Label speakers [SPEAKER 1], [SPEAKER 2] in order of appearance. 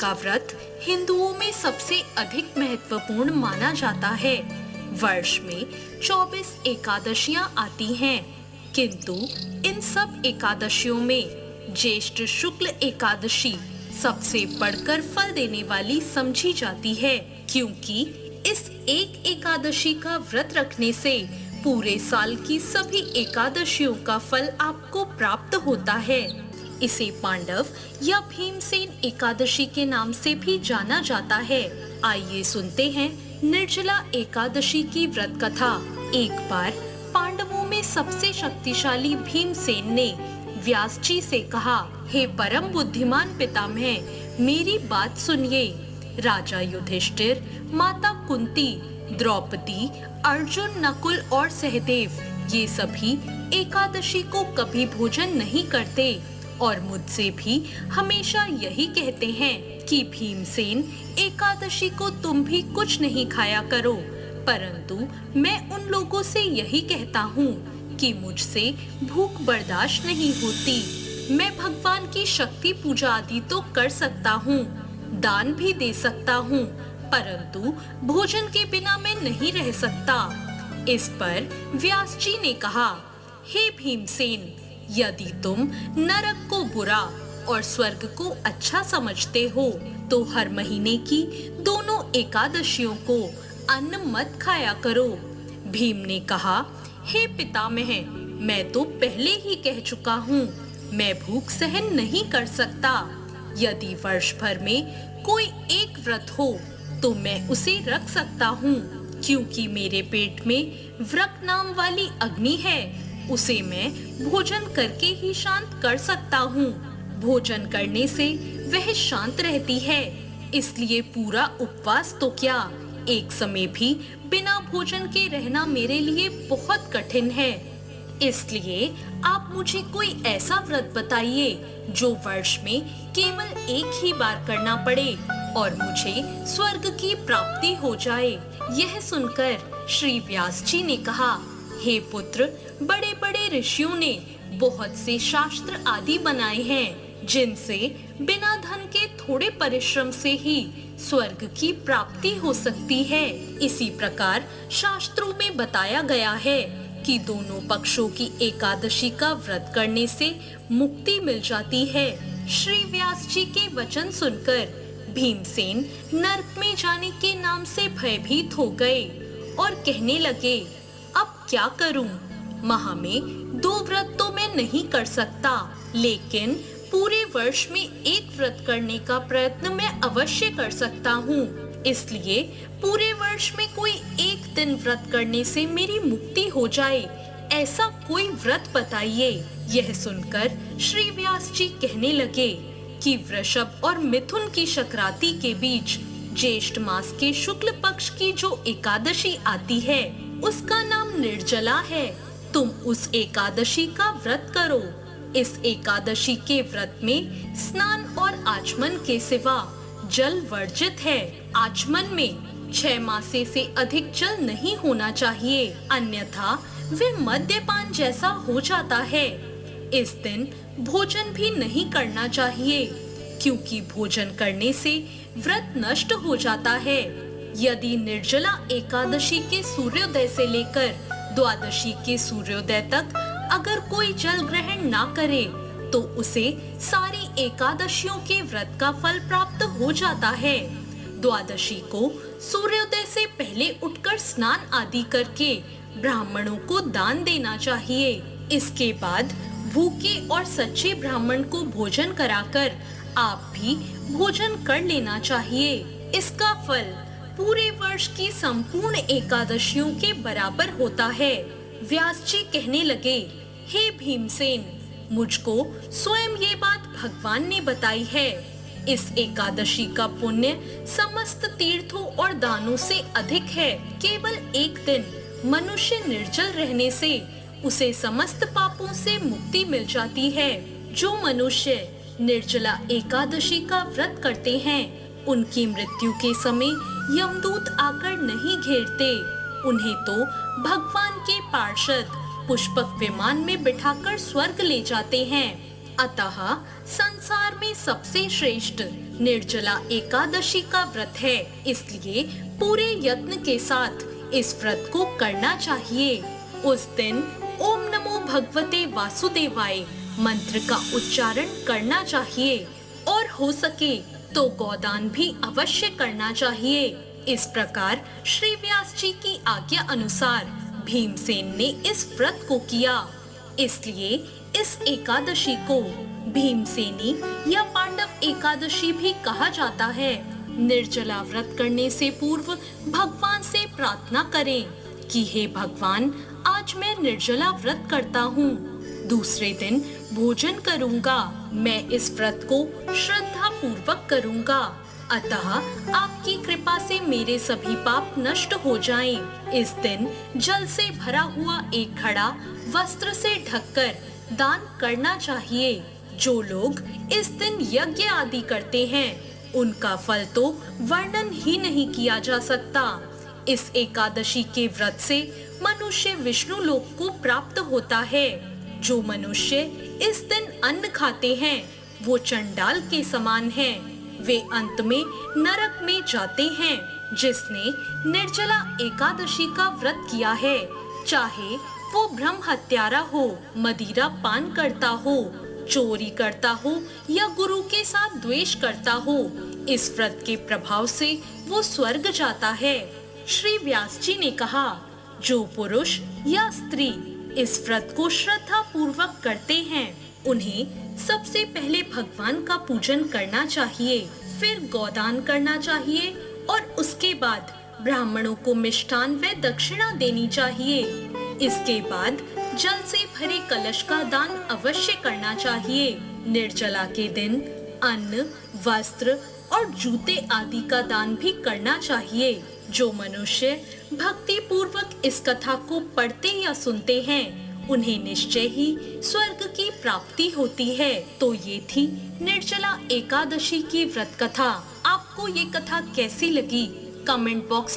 [SPEAKER 1] का व्रत हिंदुओं में सबसे अधिक महत्वपूर्ण माना जाता है। वर्ष में 24 एकादशियां आती हैं, किंतु इन सब एकादशियों में ज्येष्ठ शुक्ल एकादशी सबसे बढ़कर फल देने वाली समझी जाती है, क्योंकि इस एक एकादशी का व्रत रखने से पूरे साल की सभी एकादशियों का फल आपको प्राप्त होता है। इसे पांडव या भीमसेन एकादशी के नाम से भी जाना जाता है। आइए सुनते हैं निर्जला एकादशी की व्रत कथा। एक बार पांडवों में सबसे शक्तिशाली भीमसेन ने व्यास जी से कहा, हे परम बुद्धिमान पितामह, मेरी बात सुनिए। राजा युधिष्ठिर, माता कुंती, द्रौपदी, अर्जुन, नकुल और सहदेव ये सभी एकादशी को कभी भोजन नहीं करते और मुझसे भी हमेशा यही कहते हैं कि भीमसेन एकादशी को तुम भी कुछ नहीं खाया करो, परंतु मैं उन लोगों से यही कहता हूँ कि मुझसे भूख बर्दाश्त नहीं होती। मैं भगवान की शक्ति पूजा आदि तो कर सकता हूँ, दान भी दे सकता हूँ, परंतु भोजन के बिना मैं नहीं रह सकता। इस पर व्यास जी ने कहा, हे भीमसेन, यदि तुम नरक को बुरा और स्वर्ग को अच्छा समझते हो तो हर महीने की दोनों एकादशियों को अन्न मत खाया करो। भीम ने कहा, हे पितामह, मैं तो पहले ही कह चुका हूँ, मैं भूख सहन नहीं कर सकता। यदि वर्ष भर में कोई एक व्रत हो तो मैं उसे रख सकता हूँ, क्योंकि मेरे पेट में व्रत नाम वाली अग्नि है, उसे मैं भोजन करके ही शांत कर सकता हूँ। भोजन करने से वह शांत रहती है, इसलिए पूरा उपवास तो क्या, एक समय भी बिना भोजन के रहना मेरे लिए बहुत कठिन है। इसलिए आप मुझे कोई ऐसा व्रत बताइए जो वर्ष में केवल एक ही बार करना पड़े और मुझे स्वर्ग की प्राप्ति हो जाए। यह सुनकर श्री व्यास जी ने कहा, हे पुत्र, बड़े बड़े ऋषियों ने बहुत से शास्त्र आदि बनाए हैं, जिनसे बिना धन के थोड़े परिश्रम से ही स्वर्ग की प्राप्ति हो सकती है। इसी प्रकार शास्त्रों में बताया गया है कि दोनों पक्षों की एकादशी का व्रत करने से मुक्ति मिल जाती है। श्री व्यास जी के वचन सुनकर भीमसेन नरक में जाने के नाम से भयभीत हो गए और कहने लगे, अब क्या करूं? माह में 2 व्रत तो मैं नहीं कर सकता, लेकिन पूरे वर्ष में एक व्रत करने का प्रयत्न मैं अवश्य कर सकता हूँ। इसलिए पूरे वर्ष में कोई एक दिन व्रत करने से मेरी मुक्ति हो जाए, ऐसा कोई व्रत बताइए। यह सुनकर श्री व्यास जी कहने लगे कि वृषभ और मिथुन की संक्रांति के बीच ज्येष्ठ मास के शुक्ल पक्ष की जो एकादशी आती है, उसका नाम निर्जला है। तुम उस एकादशी का व्रत करो। इस एकादशी के व्रत में स्नान और आचमन के सिवा जल वर्जित है। आचमन में 6 मासे से अधिक जल नहीं होना चाहिए, अन्यथा वे मद्यपान जैसा हो जाता है। इस दिन भोजन भी नहीं करना चाहिए, क्योंकि भोजन करने से व्रत नष्ट हो जाता है। यदि निर्जला एकादशी के सूर्योदय से लेकर द्वादशी के सूर्योदय तक अगर कोई जल ग्रहण ना करे तो उसे सारी एकादशियों के व्रत का फल प्राप्त हो जाता है। द्वादशी को सूर्योदय से पहले उठकर स्नान आदि करके ब्राह्मणों को दान देना चाहिए। इसके बाद भूखे और सच्चे ब्राह्मण को भोजन कराकर आप भी भोजन कर लेना चाहिए। इसका फल पूरे वर्ष की संपूर्ण एकादशियों के बराबर होता है। व्यास जी कहने लगे, हे भीमसेन, मुझको स्वयं ये बात भगवान ने बताई है। इस एकादशी का पुण्य समस्त तीर्थों और दानों से अधिक है। केवल एक दिन मनुष्य निर्जल रहने से उसे समस्त पापों से मुक्ति मिल जाती है। जो मनुष्य निर्जला एकादशी का व्रत करते हैं, उनकी मृत्यु के समय यमदूत आकर नहीं घेरते, उन्हें तो भगवान के पार्षद पुष्पक विमान में बिठाकर स्वर्ग ले जाते हैं। अतः संसार में सबसे श्रेष्ठ निर्जला एकादशी का व्रत है, इसलिए पूरे यत्न के साथ इस व्रत को करना चाहिए। उस दिन ओम नमो भगवते वासुदेवाय मंत्र का उच्चारण करना चाहिए और हो सके तो गोदान भी अवश्य करना चाहिए। इस प्रकार श्री व्यास जी की आज्ञा अनुसार भीमसेन ने इस व्रत को किया। इसलिए इस एकादशी को भीमसेनी या पांडव एकादशी भी कहा जाता है। निर्जला व्रत करने से पूर्व भगवान से प्रार्थना करें कि हे भगवान, आज मैं निर्जला व्रत करता हूँ, दूसरे दिन भोजन करूँगा। मैं इस व्रत को श्रद्धा पूर्वक करूँगा, अतः आपकी कृपा से मेरे सभी पाप नष्ट हो जाएं। इस दिन जल से भरा हुआ एक घड़ा वस्त्र से ढककर दान करना चाहिए। जो लोग इस दिन यज्ञ आदि करते हैं, उनका फल तो वर्णन ही नहीं किया जा सकता। इस एकादशी के व्रत से मनुष्य विष्णु लोक को प्राप्त होता है। जो मनुष्य इस दिन अन्न खाते हैं, वो चंडाल के समान हैं। वे अंत में नरक में जाते हैं। जिसने निर्जला एकादशी का व्रत किया है, चाहे वो ब्रह्म हत्यारा हो, मदिरा पान करता हो, चोरी करता हो या गुरु के साथ द्वेष करता हो, इस व्रत के प्रभाव से वो स्वर्ग जाता है। श्री व्यास जी ने कहा, जो पुरुष या स्त्री इस व्रत को श्रद्धा पूर्वक करते हैं, उन्हें सबसे पहले भगवान का पूजन करना चाहिए, फिर गोदान करना चाहिए और उसके बाद ब्राह्मणों को मिष्ठान व दक्षिणा देनी चाहिए। इसके बाद जल से भरे कलश का दान अवश्य करना चाहिए। निर्जला के दिन अन्न, वस्त्र और जूते आदि का दान भी करना चाहिए। जो मनुष्य भक्ति पूर्वक इस कथा को पढ़ते या सुनते हैं, उन्हें निश्चय ही स्वर्ग की प्राप्ति होती है। तो ये थी निर्जला एकादशी की व्रत कथा। आपको ये कथा कैसी लगी? Comment box